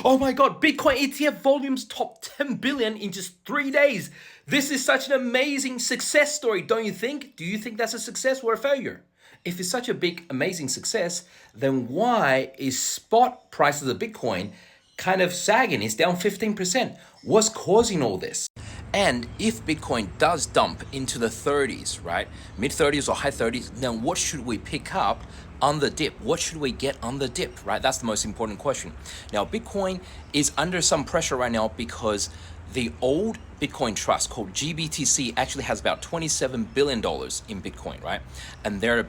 Oh my God, Bitcoin ETF volumes topped 10 billion in just 3 days. This is such an amazing success story, don't you think? Do you think that's a success or a failure? If it's such a big, amazing success, then why is spot prices of Bitcoin kind of sagging? It's down 15%. What's causing all this? And if Bitcoin does dump into the 30s, right, mid 30s or high 30s, then what should we pick up on the dip? What should we get on the dip, right? That's the most important question. Now, Bitcoin is under some pressure right now because the old Bitcoin trust called GBTC actually has about $27 billion in Bitcoin, right? And they're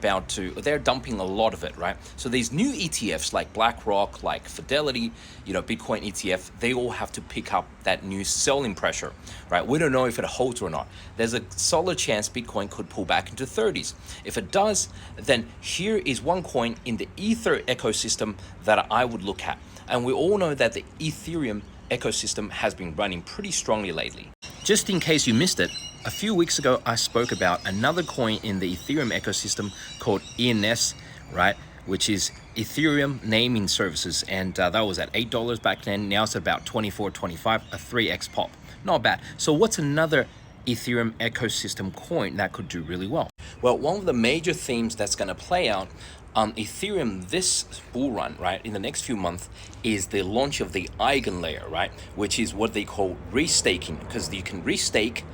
dumping a lot of it, right? So these new ETFs like BlackRock, like Fidelity, Bitcoin ETF, they all have to pick up that new selling pressure, right? We don't know if it holds or not. There's a solid chance Bitcoin could pull back into 30s. If it does, then here is one coin in the Ether ecosystem that I would look at. And we all know that the Ethereum ecosystem has been running pretty strongly lately. Just in case you missed it, a few weeks ago I spoke about another coin in the Ethereum ecosystem called ENS, right? Which is Ethereum Naming Services, and that was at $8 back then. Now it's about 24, 25, a 3x pop. Not bad. So what's another Ethereum ecosystem coin that could do really well? Well, one of the major themes that's going to play out on Ethereum this bull run, right, in the next few months is the launch of the eigenlayer, right, which is what they call restaking, because you can restake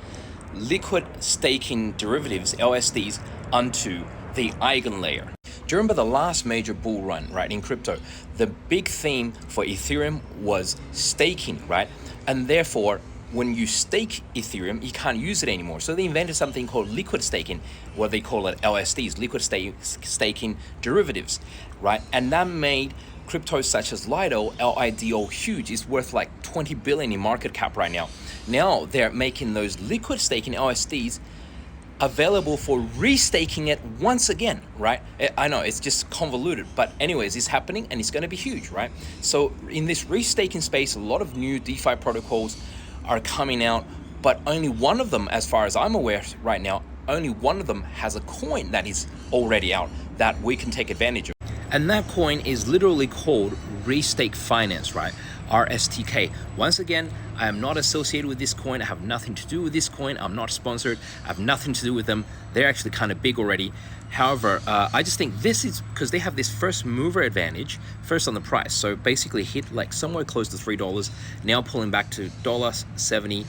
liquid staking derivatives, LSDs, onto the eigenlayer. Do you remember the last major bull run, right, in crypto? The big theme for Ethereum was staking, right? And therefore, when you stake Ethereum, you can't use it anymore. So they invented something called liquid staking, what they call it LSDs, liquid staking derivatives, right? And that made cryptos such as Lido, LIDO, huge. It's worth like 20 billion in market cap right now. Now they're making those liquid staking LSDs available for restaking it once again, right? I know it's just convoluted, but anyways, it's happening and it's going to be huge, right? So in this restaking space, a lot of new DeFi protocols are coming out, but only one of them, as far as I'm aware right now, only one of them has a coin that is already out that we can take advantage of. And that coin is literally called Restake Finance, right? RSTK. Once again, I am not associated with this coin. I have nothing to do with this coin. I'm not sponsored. I have nothing to do with them. They're actually kind of big already. However, I just think this is because they have this first mover advantage, first on the price. So basically hit like somewhere close to $3, now pulling back to $1.70.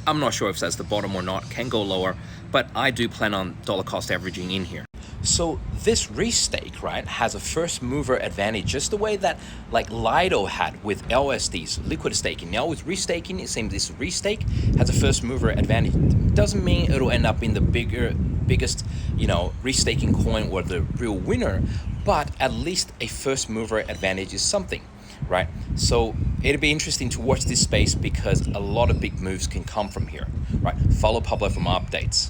I'm not sure if that's the bottom or not, can go lower, but I do plan on dollar cost averaging in here. So this restake, right, has a first mover advantage, just the way that like Lido had with LSDs, liquid staking. Now with restaking, it seems this restake has a first mover advantage. Doesn't mean it'll end up in the biggest, restaking coin or the real winner, but at least a first mover advantage is something, right? So it'll be interesting to watch this space because a lot of big moves can come from here, right? Follow Pablo for more updates.